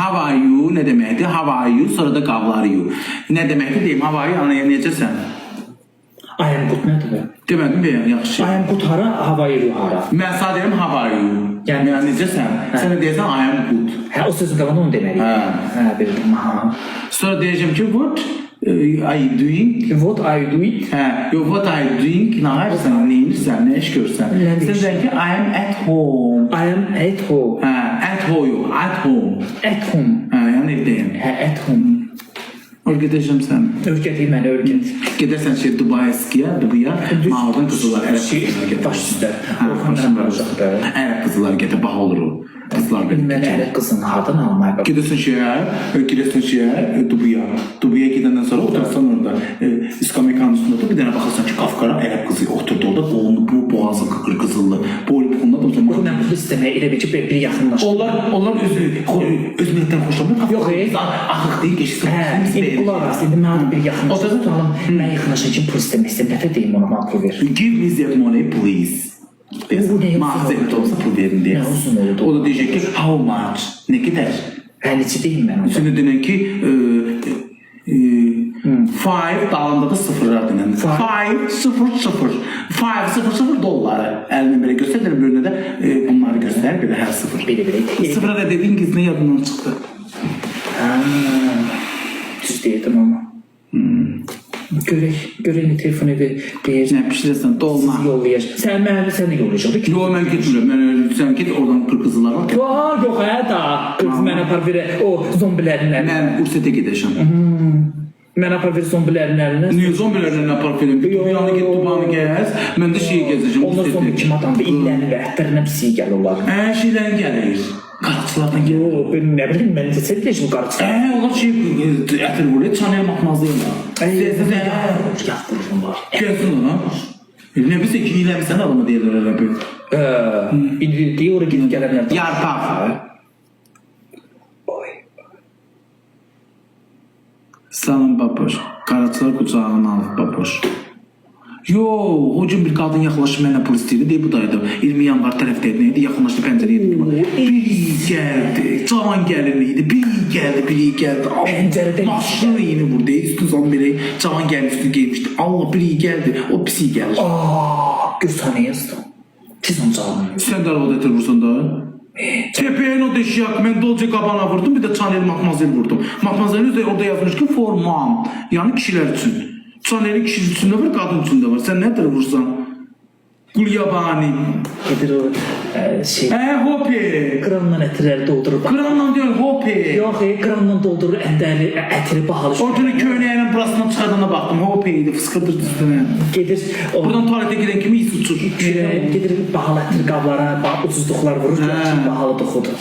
How are you nə deməkdir? How are you? Sonra da how are you. Nə deməkdir deyim? How are you? Anaya necəsən? I am good nədir bu? Demədim bəyəm, yaxşı. I am good hara, how are you hara? Mən sağ deyirəm how are you? Yəni necəsən? Sən də deyirsən I am good. Hə, o sözün qalanı onu deməliyik. Hə, bildim. Sonra deyəcəm ki what are you doing? What are you doing? Hə, what are you doing? Nə edirsən, nə edirsən, nə iş görsən? Sən deyirsən ki I am at home. I am at home. Hə, at home, at home. At home. Hə, yəni evdəyim. Hə, at home. Öyrədəcəm sən. Öyrədək məni, öyrət. Gedərsən Dubaya, oradan qızıllar, ərəb qızıllar gətir. Baş üstə. Orxandan qalacaqdır. Ərəb qızıllar gətir, baha olur o. Qızlar gətir. Mən ərəb qızını hardan almaya Gedərsən Dubaya gedəndən sonra otursan orada. İskamekanın üstündə otur, bir dənə baxırsan ki, Qafqara ərəb qızı oturdu orada, qolunu bu boğazı qızıllı. Boylu buxunla da oturmaq. Mən bu istəməyə elə bir ki, bir yaxınlaşdır. Onlar öz millətdən xoşlanmır. Yox, axıq deyil, geçsin. Bunlar aslında mən bir yaxınlaşdır. Tutalım, mən yaxınlaşın ki, pul istəmək istəyim. Nətə deyim ona, mən pul ver. Give me that money, please. Mazeret olsa pul verin deyə. O da deyəcək ki, how much? Nə qədər? Hə, neçə deyim mən ona? Şimdi denən ki, 5 dalında da sıfırlar denən. 5 dolları. Əlimin belə göstərir, bölünə də bunları göstərir, belə hər sıfır. Belə. Sıfıra da dediğin kız ne yadından çıxdı? Düz deyirdim ama. Görək ne telefonu deyir. Nə pişirəsən, dolma. Sizi yollayacaq. Sən də yollayacaq. Yox, mən getmirəm. Sən get, oradan qızılar var. Yox, da. Qız mənə apar verə o zombilərin əlinə. Mən Ursətə gedəcəm. Mən apar verə zombilərin əlinə. Niyə zombilərin əlinə apar verəm? Dubanı get, dubanı gəz. Mən də şeyi gəzəcəm. Onlar zombi kim adamdır? İllənir, ətlərinə pisiyi gəl onlar. Şeylərin gəlir. Qarçılardan gəlir. Yox, nə bilim, mən desə deyəcəm qarçılar. Onlar ətir vurur, çanaya matmazlıyım. Yaxdırırım var. Gəlsin ona. Nə bilsə ki, eləmirsən adamı deyirlər elə bir. Deyir, oraya gidip gələnlər. Yarpaq. Salam baboş. Qaraçılar qucağına alıb baboş. Yox, o gün bir qadın yaxınlaşıb mənə pul istəyirdi, deyib bu daydı. 20 yanvar tərəfdəydi, neydi, yaxınlaşdı pəncərəyə. Biri gəldi, cavan gəlin idi, biri gəldi. Pəncərədə maşını yeni vurdu, üstün salın belə, cavan gəlin üstünü geymişdi. Allah, biri gəldi, o pisi gəlir. Göz tanıyasın. Siz onu çalın. Sən də arvada etir vursan da? Tepeyen o deşiyak, mən Dolce Gabbana vurdum, bir də Chanel Matmazel vurdum. Matmazel'in de orada yazmış ki, for mom, yani kişiler için. Chanel'in kişi için de var, kadın için de var. Sen nedir vursan? Gulyabani. Gedir o şey. Hopi. Kranla ətirləri doldurur. Kranla diyor hopi. Yox, kranla doldurur, ətiri bahalı. Orada köynəyin burasından çıxardana baxdım, hopiydi, fıskırdır üstüne. Gedir. Buradan tuvalete giden kimi iyisi uçur. Gedir bahalı ətir qablara, ucuzluqlar vurur. Bahalı dokudur.